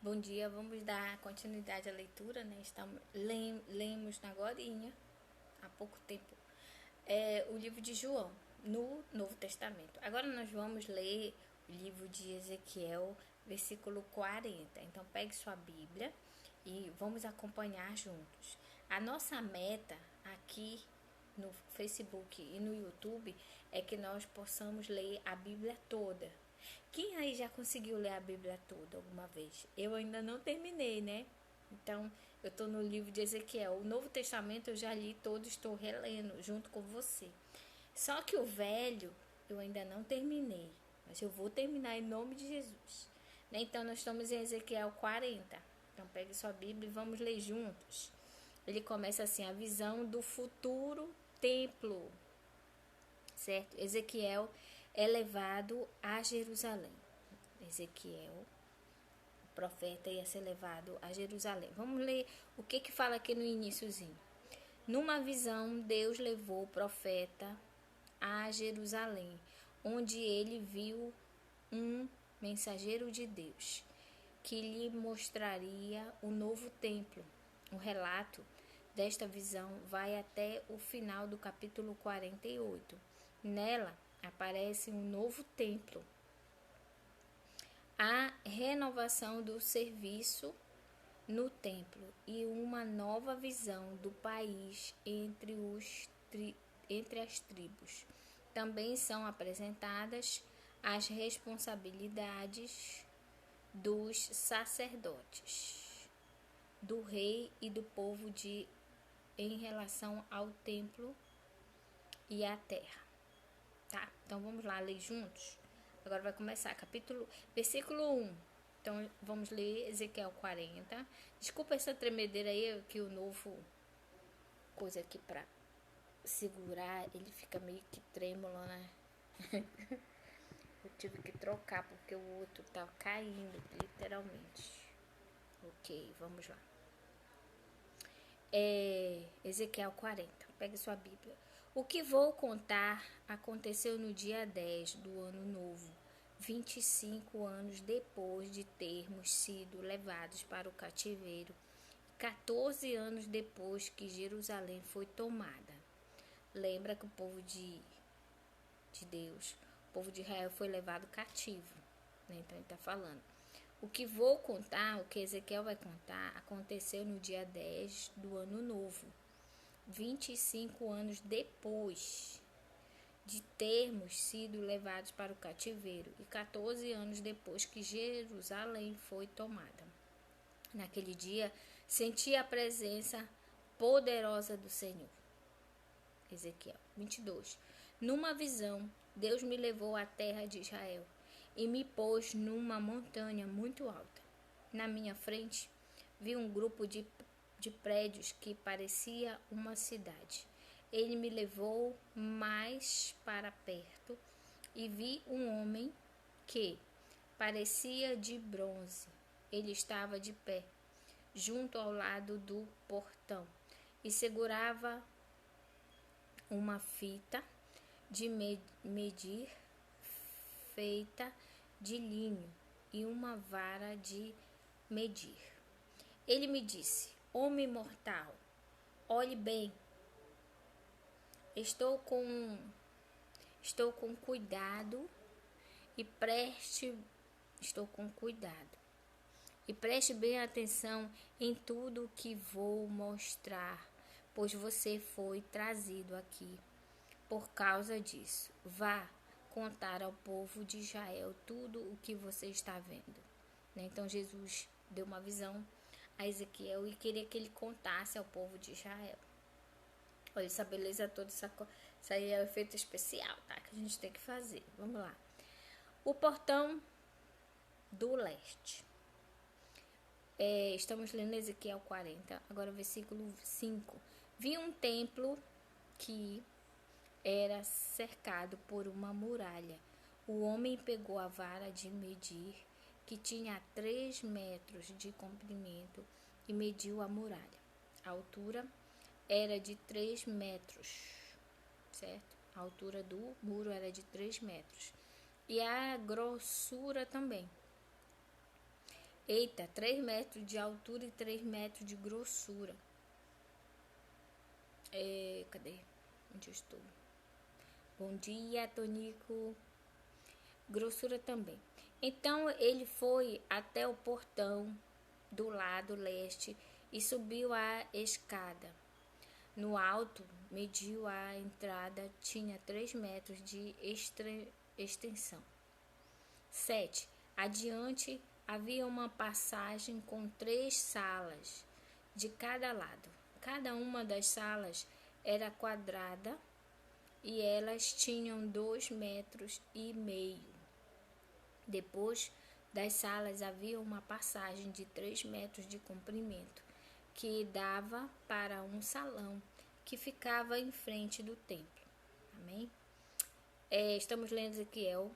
Bom dia, vamos dar continuidade à leitura, né? Lemos na agorinha, há pouco tempo, o livro de João, no Novo Testamento. Agora nós vamos ler o livro de Ezequiel, versículo 40. Então pegue sua Bíblia e vamos acompanhar juntos. A nossa meta aqui no Facebook e no YouTube é que nós possamos ler a Bíblia toda. Quem aí já conseguiu ler a Bíblia toda alguma vez? Eu ainda não terminei, né? Então, eu estou no livro de Ezequiel. O Novo Testamento eu já li todo, estou relendo junto com você. Só que o velho eu ainda não terminei, mas eu vou terminar em nome de Jesus. Né? Então, nós estamos em Ezequiel 40. Então, pegue sua Bíblia e vamos ler juntos. Ele começa assim: a visão do futuro templo, certo? Ezequiel é levado a Jerusalém. Ezequiel, o profeta, ia ser levado a Jerusalém. Vamos ler o que fala aqui no iniciozinho. Numa visão, Deus levou o profeta a Jerusalém, onde ele viu um mensageiro de Deus, que lhe mostraria o novo templo. O relato desta visão vai até o final do capítulo 48. Nela aparece um novo templo, a renovação do serviço no templo e uma nova visão do país entre as tribos. Também são apresentadas as responsabilidades dos sacerdotes, do rei e do povo em relação ao templo e à terra. Tá? Então vamos lá ler juntos. Agora vai começar versículo 1. Então vamos ler Ezequiel 40. Desculpa essa tremedeira aí, que o novo coisa aqui pra segurar, ele fica meio que trêmulo, né? Eu tive que trocar porque o outro tá caindo, literalmente. Ok, vamos lá. Ezequiel 40. Pegue sua Bíblia. O que vou contar aconteceu no dia 10 do ano novo, 25 anos depois de termos sido levados para o cativeiro, 14 anos depois que Jerusalém foi tomada. Lembra que o povo de Deus, o povo de Israel foi levado cativo, né? Então ele está falando. O que vou contar, o que Ezequiel vai contar, aconteceu no dia 10 do ano novo, 25 anos depois de termos sido levados para o cativeiro e 14 anos depois que Jerusalém foi tomada. Naquele dia, senti a presença poderosa do Senhor. Ezequiel 22. Numa visão, Deus me levou à terra de Israel e me pôs numa montanha muito alta. Na minha frente, vi um grupo de prédios que parecia uma cidade. Ele me levou mais para perto e vi um homem que parecia de bronze. Ele estava de pé, junto ao lado do portão, e segurava uma fita de medir feita de linho e uma vara de medir. Ele me disse: homem mortal, olhe bem. Estou com cuidado e estou com cuidado. E preste bem atenção em tudo o que vou mostrar, pois você foi trazido aqui por causa disso. Vá contar ao povo de Israel tudo o que você está vendo. Então Jesus deu uma visão a Ezequiel e queria que ele contasse ao povo de Israel. Olha essa beleza toda, isso aí é um efeito especial, tá? Que a gente tem que fazer. Vamos lá. O portão do leste. Estamos lendo Ezequiel 40, agora versículo 5. Vi um templo que era cercado por uma muralha. O homem pegou a vara de medir, que tinha 3 metros de comprimento, e mediu a muralha. A altura era de 3 metros, certo? A altura do muro era de 3 metros. E a grossura também. Eita, 3 metros de altura e 3 metros de grossura. Cadê? Onde eu estou? Bom dia, Tonico. Grossura também. Então ele foi até o portão do lado leste e subiu a escada. No alto, mediu a entrada, tinha 3 metros de extensão. 7. Adiante havia uma passagem com 3 salas de cada lado. Cada uma das salas era quadrada e elas tinham 2,5 metros. Depois das salas havia uma passagem de 3 metros de comprimento, que dava para um salão que ficava em frente do templo. Amém? Estamos lendo Ezequiel,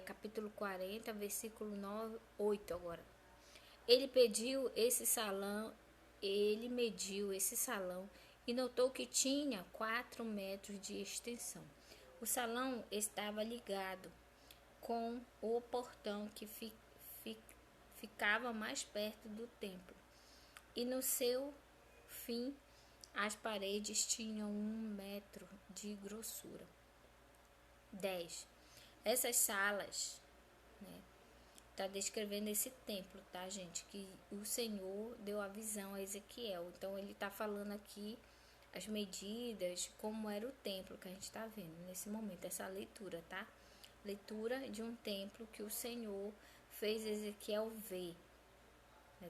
capítulo 40, versículo 9, 8 agora. Ele mediu esse salão e notou que tinha 4 metros de extensão. O salão estava ligado com o portão que ficava mais perto do templo. E no seu fim, as paredes tinham 1 metro de grossura. 10. Essas salas, está descrevendo esse templo, tá, gente? Que o Senhor deu a visão a Ezequiel. Então, ele está falando aqui as medidas, como era o templo que a gente está vendo nesse momento, essa leitura, tá? Leitura de um templo que o Senhor fez Ezequiel ver,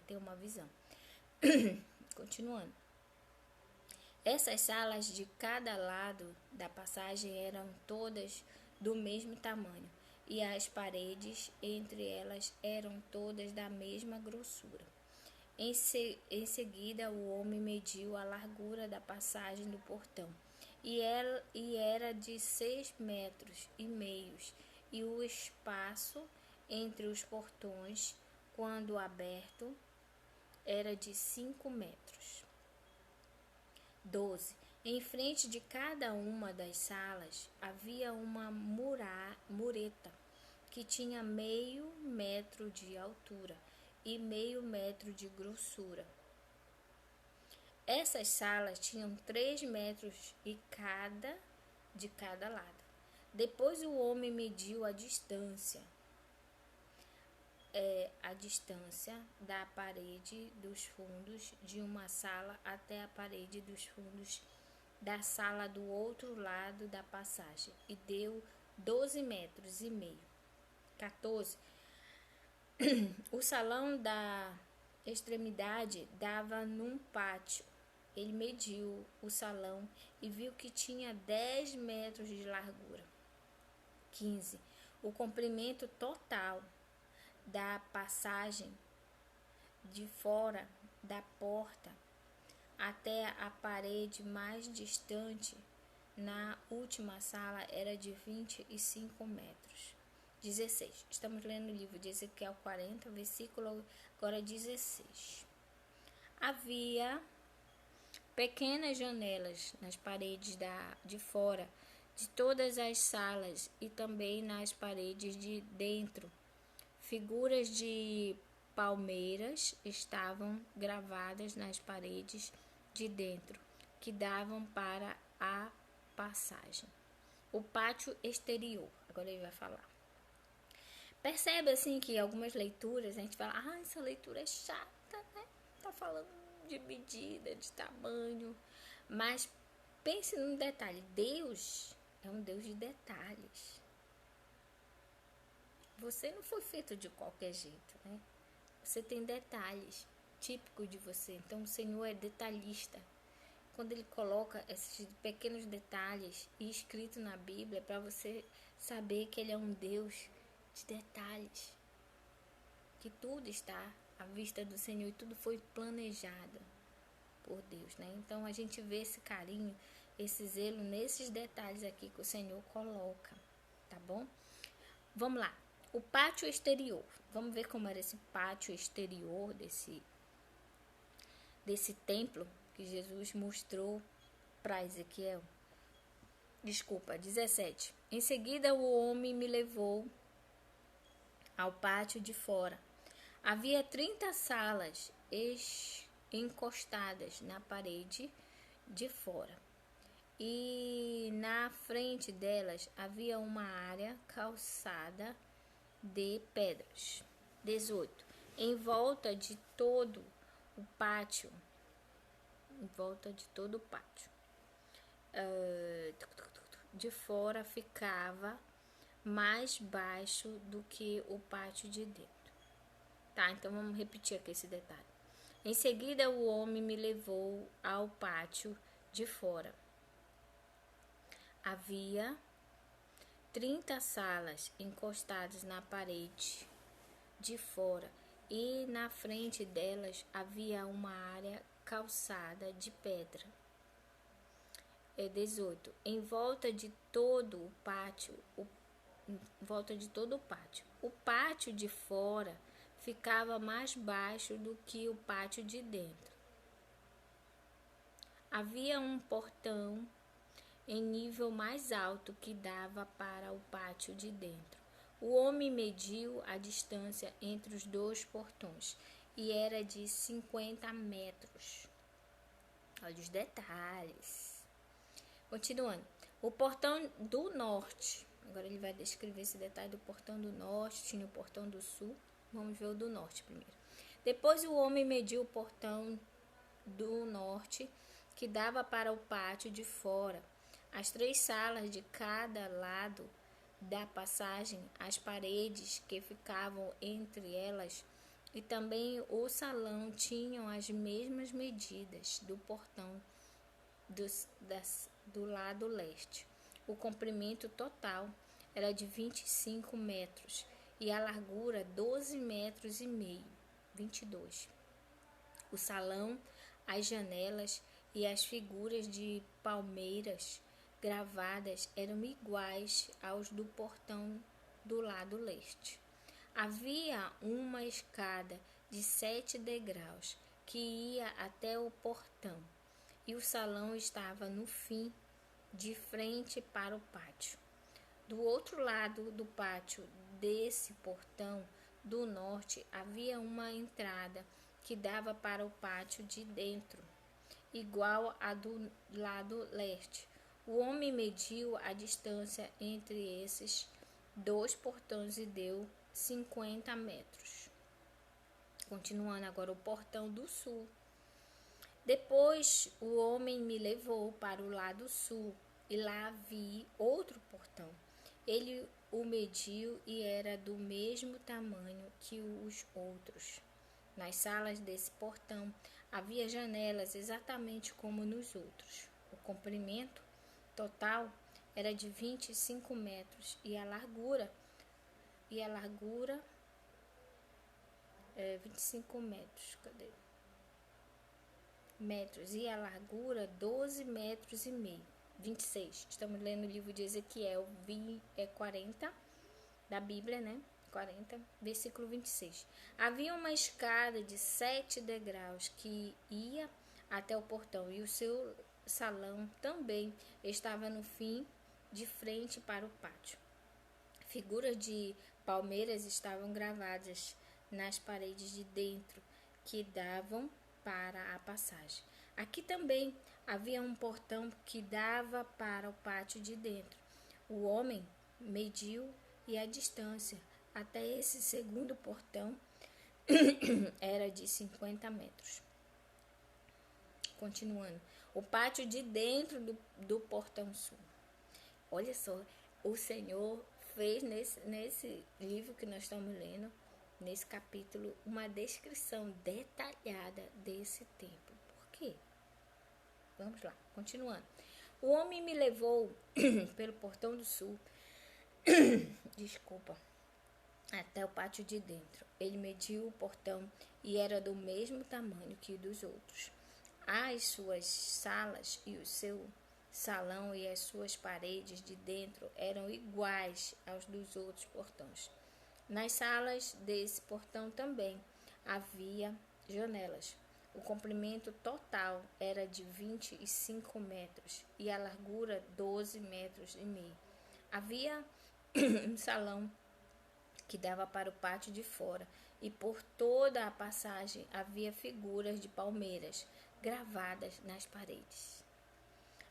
ter uma visão. Continuando. Essas salas de cada lado da passagem eram todas do mesmo tamanho, e as paredes entre elas eram todas da mesma grossura. Em seguida, o homem mediu a largura da passagem do portão, e era de 6,5 metros, e o espaço entre os portões, quando aberto, era de 5 metros. 12. Em frente de cada uma das salas havia uma mureta que tinha 0,5 metro de altura e 0,5 metro de grossura. Essas salas tinham 3 metros de cada lado. Depois o homem mediu a distância da parede dos fundos de uma sala até a parede dos fundos da sala do outro lado da passagem, e deu 12,5 metros. 14. O salão da extremidade dava num pátio. Ele mediu o salão e viu que tinha 10 metros de largura. 15. O comprimento total da passagem de fora da porta até a parede mais distante na última sala era de 25 metros. 16. Estamos lendo o livro de Ezequiel 40, versículo agora 16. Havia pequenas janelas nas paredes de fora de todas as salas e também nas paredes de dentro. Figuras de palmeiras estavam gravadas nas paredes de dentro, que davam para a passagem. O pátio exterior. Agora ele vai falar. Percebe assim que algumas leituras a gente fala, essa leitura é chata, né? Tá falando de medida, de tamanho. Mas pense num detalhe. Deus é um Deus de detalhes. Você não foi feito de qualquer jeito, né? Você tem detalhes típicos de você. Então, o Senhor é detalhista. Quando Ele coloca esses pequenos detalhes escritos na Bíblia, para você saber que Ele é um Deus de detalhes. Que tudo está à vista do Senhor e tudo foi planejado por Deus, né? Então, a gente vê esse carinho, esse zelo nesses detalhes aqui que o Senhor coloca, tá bom? Vamos lá. O pátio exterior. Vamos ver como era esse pátio exterior desse templo que Jesus mostrou para Ezequiel. 17. Em seguida o homem me levou ao pátio de fora. Havia 30 salas encostadas na parede de fora, e na frente delas havia uma área calçada de pedras. 18. Em volta de todo o pátio, de fora ficava mais baixo do que o pátio de dentro. Tá, então vamos repetir aqui esse detalhe. Em seguida, o homem me levou ao pátio de fora. Havia 30 salas encostadas na parede de fora, e na frente delas havia uma área calçada de pedra. 18. Em volta de todo o pátio, o pátio de fora ficava mais baixo do que o pátio de dentro. Havia um portão em nível mais alto que dava para o pátio de dentro. O homem mediu a distância entre os dois portões e era de 50 metros. Olha os detalhes. Continuando. O portão do norte. Agora ele vai descrever esse detalhe do portão do norte. Tinha o portão do sul. Vamos ver o do norte primeiro. Depois o homem mediu o portão do norte que dava para o pátio de fora. As 3 salas de cada lado da passagem, as paredes que ficavam entre elas e também o salão tinham as mesmas medidas do portão do lado leste. O comprimento total era de 25 metros e a largura 12 metros e meio, 22. O salão, as janelas e as figuras de palmeiras gravadas eram iguais aos do portão do lado leste. Havia uma escada de 7 degraus que ia até o portão, e o salão estava no fim, de frente para o pátio. Do outro lado do pátio desse portão do norte havia uma entrada que dava para o pátio de dentro, igual à do lado leste. O homem mediu a distância entre esses 2 portões e deu 50 metros. Continuando agora o portão do sul. Depois o homem me levou para o lado sul e lá vi outro portão. Ele o mediu e era do mesmo tamanho que os outros. Nas salas desse portão havia janelas exatamente como nos outros. O comprimento total era de 25 metros e a largura 25 metros, metros e a largura 12 metros e meio, 26. Estamos lendo o livro de Ezequiel 40 da Bíblia, né? 40, versículo 26. Havia uma escada de 7 degraus que ia até o portão, e o seu salão também estava no fim, de frente para o pátio. Figuras de palmeiras estavam gravadas nas paredes de dentro que davam para a passagem. Aqui também havia um portão que dava para o pátio de dentro. O homem mediu e a distância até esse segundo portão era de 50 metros. Continuando, o pátio de dentro do portão sul. Olha só, o Senhor fez nesse livro que nós estamos lendo, nesse capítulo, uma descrição detalhada desse templo. Por quê? Vamos lá, continuando. O homem me levou pelo portão do sul, até o pátio de dentro. Ele mediu o portão e era do mesmo tamanho que o dos outros. As suas salas e o seu salão e as suas paredes de dentro eram iguais aos dos outros portões. Nas salas desse portão também havia janelas. O comprimento total era de 25 metros e a largura 12 metros e meio. Havia um salão que dava para o pátio de fora, e por toda a passagem havia figuras de palmeiras gravadas nas paredes.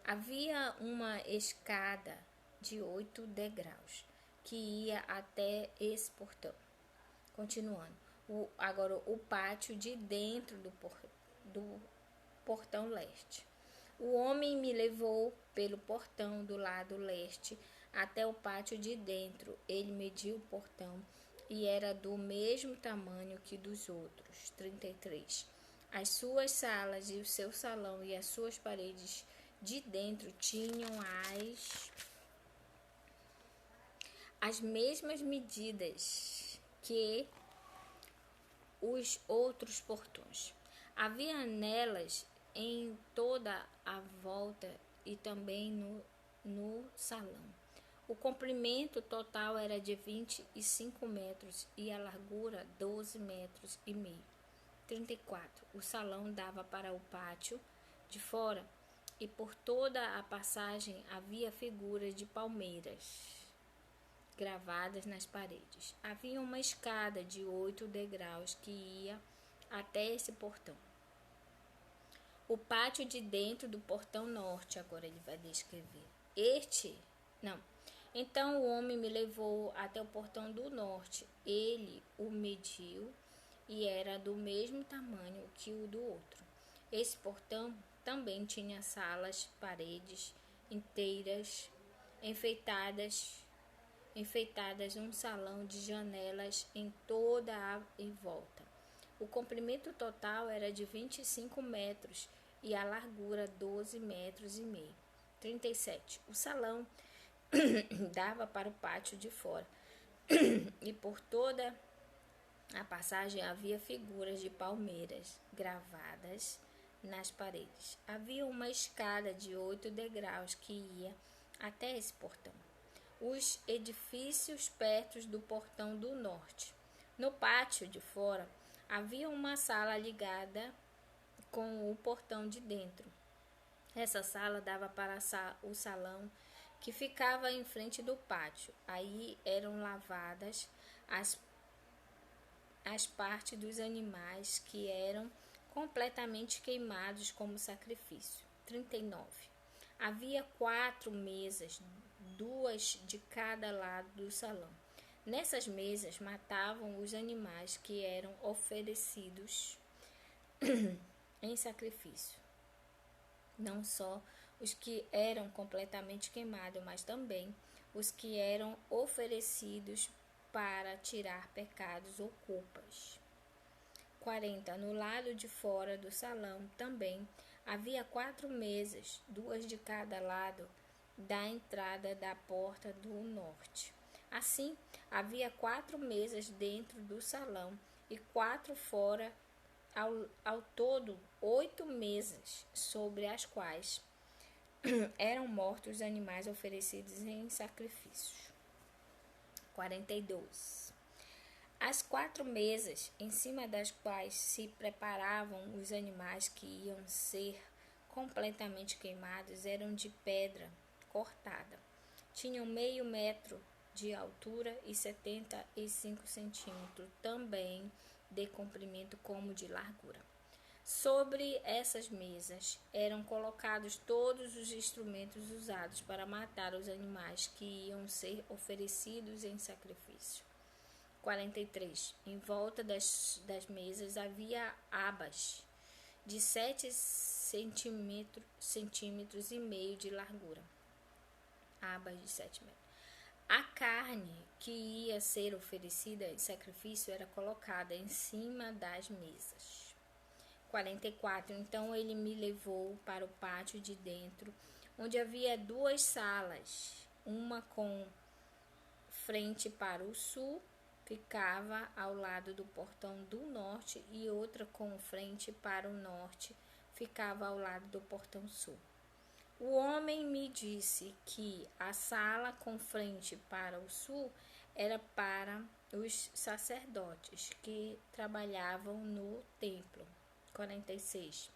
Havia uma escada de 8 degraus que ia até esse portão. Continuando, agora o pátio de dentro do portão leste. O homem me levou pelo portão do lado leste até o pátio de dentro. Ele mediu o portão e era do mesmo tamanho que dos outros. 33. As suas salas e o seu salão e as suas paredes de dentro tinham as mesmas medidas que os outros portões. Havia nelas em toda a volta e também no salão. O comprimento total era de 25 metros e a largura 12 metros e meio. 34. O salão dava para o pátio de fora e por toda a passagem havia figuras de palmeiras gravadas nas paredes. Havia uma escada de 8 degraus que ia até esse portão. O pátio de dentro do portão norte, agora ele vai descrever. Então o homem me levou até o portão do norte. Ele o mediu e era do mesmo tamanho que o do outro. Esse portão também tinha salas, paredes inteiras, enfeitadas, um salão de janelas em toda em volta. O comprimento total era de 25 metros e a largura 12 metros e meio. 37. O salão dava para o pátio de fora e por toda a passagem havia figuras de palmeiras gravadas nas paredes. Havia uma escada de 8 degraus que ia até esse portão. Os edifícios perto do portão do norte. No pátio de fora havia uma sala ligada com o portão de dentro. Essa sala dava para o salão que ficava em frente do pátio. Aí eram lavadas as partes dos animais que eram completamente queimados como sacrifício. 39. Havia 4 mesas, 2 de cada lado do salão. Nessas mesas matavam os animais que eram oferecidos em sacrifício. Não só os que eram completamente queimados, mas também os que eram oferecidos para tirar pecados ou culpas. 40. No lado de fora do salão também havia 4 mesas, 2 de cada lado da entrada da porta do norte. Assim, havia 4 mesas dentro do salão e 4 fora, ao todo 8 mesas, sobre as quais eram mortos os animais oferecidos em sacrifícios. 42. As 4 mesas, em cima das quais se preparavam os animais que iam ser completamente queimados, eram de pedra cortada. Tinham meio metro de altura e 75 centímetros, também de comprimento como de largura. Sobre essas mesas eram colocados todos os instrumentos usados para matar os animais que iam ser oferecidos em sacrifício. 43. Em volta das mesas havia abas de 7 centímetros e meio de largura. Abas de 7 metros. A carne que ia ser oferecida em sacrifício era colocada em cima das mesas. 44. Então ele me levou para o pátio de dentro, onde havia 2 salas, uma com frente para o sul, ficava ao lado do portão do norte, e outra com frente para o norte, ficava ao lado do portão sul. O homem me disse que a sala com frente para o sul era para os sacerdotes que trabalhavam no templo. 46.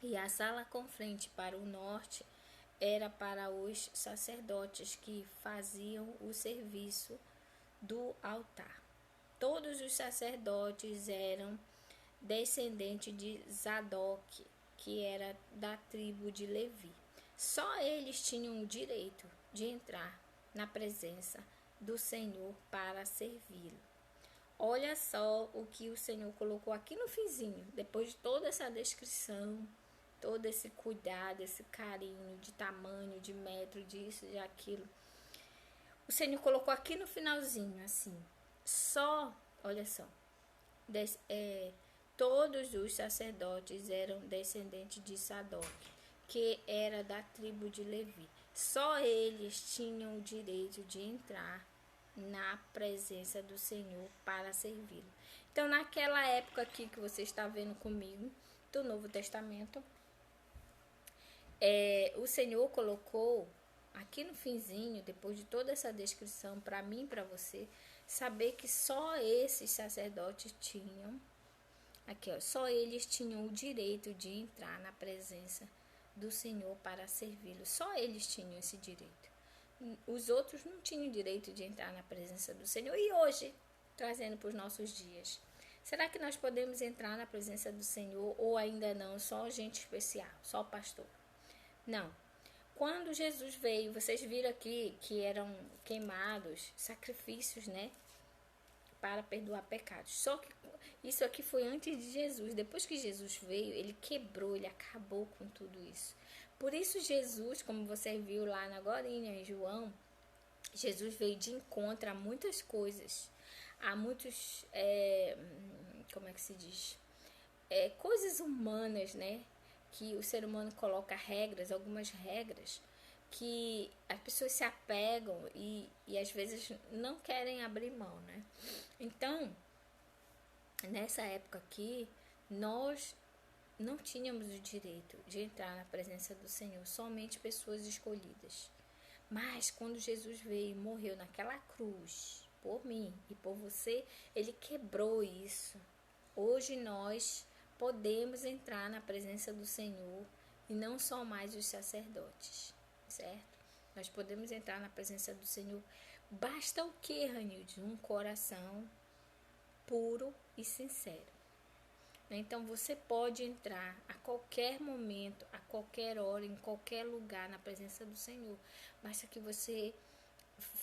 E a sala com frente para o norte era para os sacerdotes que faziam o serviço do altar. Todos os sacerdotes eram descendentes de Zadok, que era da tribo de Levi. Só eles tinham o direito de entrar na presença do Senhor para servi-lo. Olha só o que o Senhor colocou aqui no finzinho, depois de toda essa descrição, todo esse cuidado, esse carinho de tamanho, de metro, disso, de aquilo. O Senhor colocou aqui no finalzinho, assim, olha só, todos os sacerdotes eram descendentes de Sadoc, que era da tribo de Levi. Só eles tinham o direito de entrar na presença do Senhor para servi-lo. Então, naquela época aqui que você está vendo comigo, do Novo Testamento, o Senhor colocou aqui no finzinho, depois de toda essa descrição, para mim e para você, saber que só esses sacerdotes tinham, aqui ó, só eles tinham o direito de entrar na presença do Senhor para servi-lo. Só eles tinham esse direito. Os outros não tinham direito de entrar na presença do Senhor. E hoje, trazendo para os nossos dias, será que nós podemos entrar na presença do Senhor ou ainda não? Só gente especial, só o pastor? Não. Quando Jesus veio, vocês viram aqui que eram queimados sacrifícios, né? Para perdoar pecados. Só que isso aqui foi antes de Jesus. Depois que Jesus veio, ele quebrou, ele acabou com tudo isso. Por isso Jesus, como você viu lá na Gorinha, em João, Jesus veio de encontro a muitas coisas. Há muitos, como é que se diz? Coisas humanas, né? Que o ser humano coloca regras, algumas regras, que as pessoas se apegam e às vezes não querem abrir mão, né? Então, nessa época aqui, nós não tínhamos o direito de entrar na presença do Senhor, somente pessoas escolhidas. Mas quando Jesus veio e morreu naquela cruz, por mim e por você, ele quebrou isso. Hoje nós podemos entrar na presença do Senhor e não só mais os sacerdotes, certo? Nós podemos entrar na presença do Senhor. Basta o que, Ranilde? Um coração puro e sincero. Então você pode entrar a qualquer momento, a qualquer hora, em qualquer lugar na presença do Senhor. Basta que você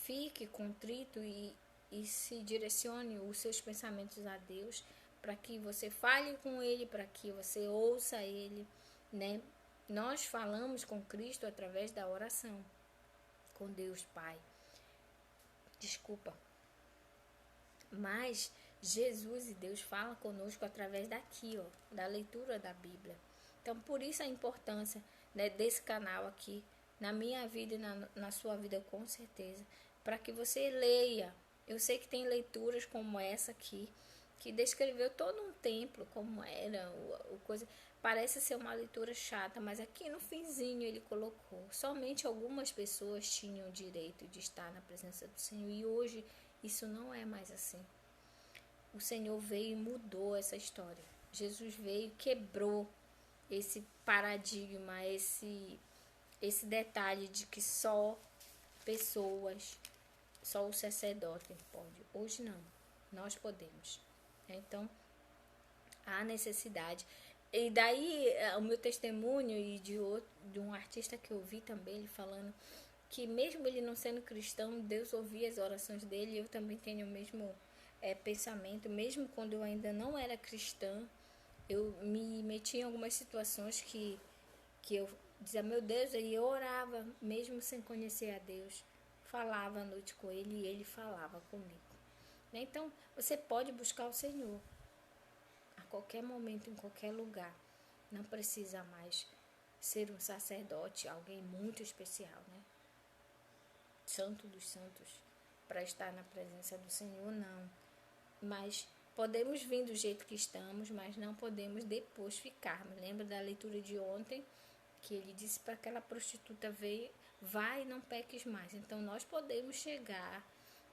fique contrito e se direcione os seus pensamentos a Deus, para que você fale com Ele, para que você ouça Ele, né? Nós falamos com Cristo através da oração, com Deus Pai. Desculpa. Mas Jesus e Deus falam conosco através daqui, ó, da leitura da Bíblia. Então, por isso a importância, né, desse canal aqui, na minha vida e na sua vida, com certeza, para que você leia. Eu sei que tem leituras como essa aqui, que descreveu todo um templo, como era, o coisa. Parece ser uma leitura chata, mas aqui no finzinho ele colocou. Somente algumas pessoas tinham o direito de estar na presença do Senhor, e hoje isso não é mais assim. O Senhor veio e mudou essa história. Jesus veio e quebrou esse paradigma, esse detalhe de que só pessoas, só o sacerdote pode. Hoje não, nós podemos. Então, há necessidade. E daí, o meu testemunho e de um artista que eu vi também, ele falando que mesmo ele não sendo cristão, Deus ouvia as orações dele, e eu também tenho o mesmo pensamento. Mesmo quando eu ainda não era cristã, eu me meti em algumas situações que eu dizia, meu Deus, e eu orava, mesmo sem conhecer a Deus, falava à noite com ele e ele falava comigo. Então, você pode buscar o Senhor a qualquer momento, em qualquer lugar. Não precisa mais ser um sacerdote, alguém muito especial, né? Santo dos santos, para estar na presença do Senhor, não. Mas podemos vir do jeito que estamos, mas não podemos depois ficarmos. Lembra da leitura de ontem, que ele disse para aquela prostituta, vai e não peques mais. Então nós podemos chegar,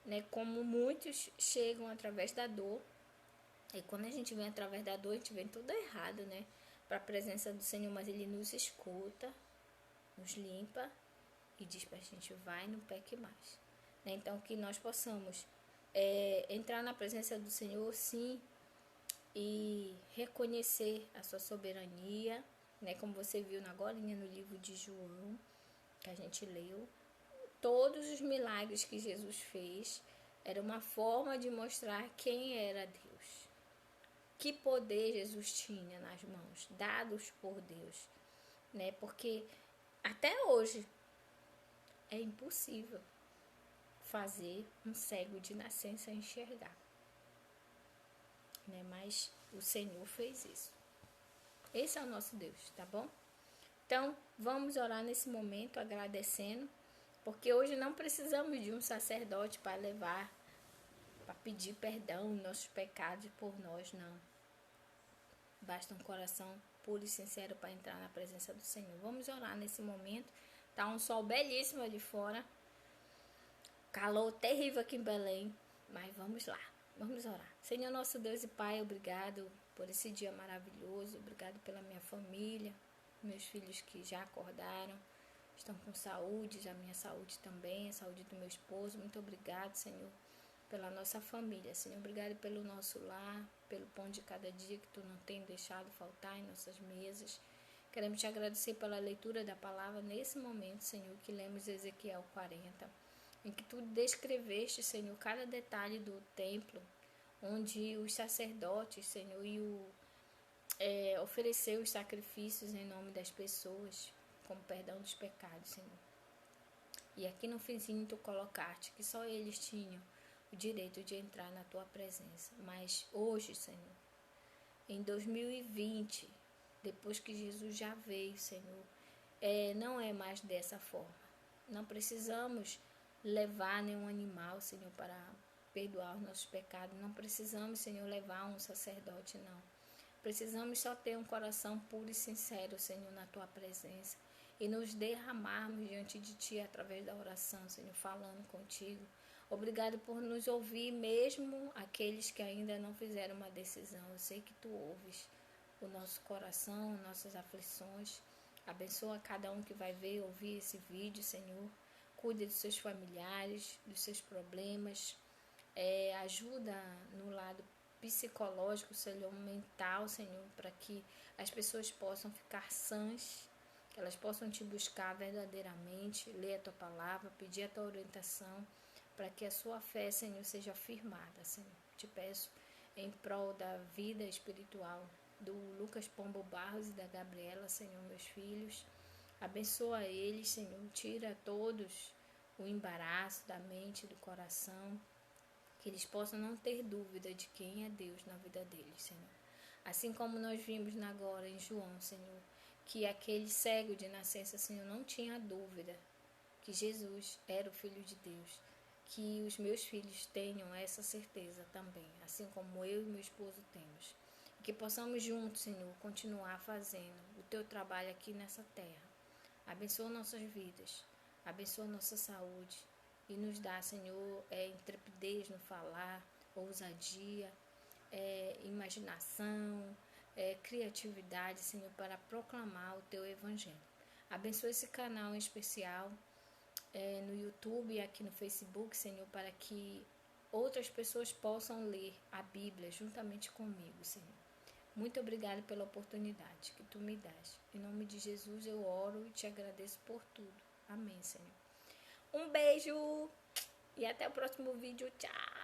né, como muitos chegam através da dor. E quando a gente vem através da dor, a gente vem tudo errado, né, para a presença do Senhor, mas ele nos escuta, nos limpa e diz para a gente, vai, não peque mais. Então que nós possamos entrar na presença do Senhor, sim, e reconhecer a sua soberania, né? Como você viu agora no livro de João, que a gente leu, todos os milagres que Jesus fez era uma forma de mostrar quem era Deus, que poder Jesus tinha nas mãos, dados por Deus, né? Porque até hoje é impossível fazer um cego de nascença enxergar, né? Mas o Senhor fez isso. Esse é o nosso Deus, tá bom? Então, vamos orar nesse momento agradecendo, porque hoje não precisamos de um sacerdote para levar, para pedir perdão dos nossos pecados por nós, não. Basta um coração puro e sincero para entrar na presença do Senhor. Vamos orar nesse momento. Tá um sol belíssimo ali fora, calor terrível aqui em Belém, mas vamos lá, vamos orar. Senhor nosso Deus e Pai, obrigado por esse dia maravilhoso, obrigado pela minha família, meus filhos que já acordaram, estão com saúde, a minha saúde também, a saúde do meu esposo. Muito obrigado, Senhor, pela nossa família, Senhor. Obrigado pelo nosso lar, pelo pão de cada dia que Tu não tem deixado faltar em nossas mesas. Queremos Te agradecer pela leitura da palavra nesse momento, Senhor, que lemos Ezequiel 40, em que Tu descreveste, Senhor, cada detalhe do templo, onde os sacerdotes, Senhor, ofereceu os sacrifícios em nome das pessoas, como perdão dos pecados, Senhor. E aqui no finzinho Tu colocaste que só eles tinham o direito de entrar na Tua presença. Mas hoje, Senhor, em 2020, depois que Jesus já veio, Senhor, não é mais dessa forma. Não precisamos levar nenhum animal, Senhor, para perdoar os nossos pecados. Não precisamos, Senhor, levar um sacerdote, não. Precisamos só ter um coração puro e sincero, Senhor, na Tua presença, e nos derramarmos diante de Ti através da oração, Senhor, falando contigo. Obrigado por nos ouvir, mesmo aqueles que ainda não fizeram uma decisão. Eu sei que Tu ouves o nosso coração, nossas aflições. Abençoa cada um que vai ver e ouvir esse vídeo, Senhor. Cuide dos seus familiares, dos seus problemas. Ajuda no lado psicológico, Senhor, mental, Senhor, para que as pessoas possam ficar sãs, que elas possam Te buscar verdadeiramente, ler a Tua palavra, pedir a Tua orientação, para que a sua fé, Senhor, seja firmada, Senhor. Te peço em prol da vida espiritual do Lucas Pombo Barros e da Gabriela, Senhor, meus filhos. Abençoa eles, Senhor. Tira todos o embaraço da mente e do coração, que eles possam não ter dúvida de quem é Deus na vida deles, Senhor. Assim como nós vimos agora em João, Senhor, que aquele cego de nascença, Senhor, não tinha dúvida que Jesus era o Filho de Deus. Que os meus filhos tenham essa certeza também, assim como eu e meu esposo temos. E que possamos juntos, Senhor, continuar fazendo o Teu trabalho aqui nessa terra. Abençoa nossas vidas, abençoa nossa saúde e nos dá, Senhor, intrepidez no falar, ousadia, imaginação, criatividade, Senhor, para proclamar o Teu Evangelho. Abençoa esse canal em especial, no YouTube e aqui no Facebook, Senhor, para que outras pessoas possam ler a Bíblia juntamente comigo, Senhor. Muito obrigada pela oportunidade que Tu me dás. Em nome de Jesus eu oro e Te agradeço por tudo. Amém, Senhor. Um beijo e até o próximo vídeo. Tchau!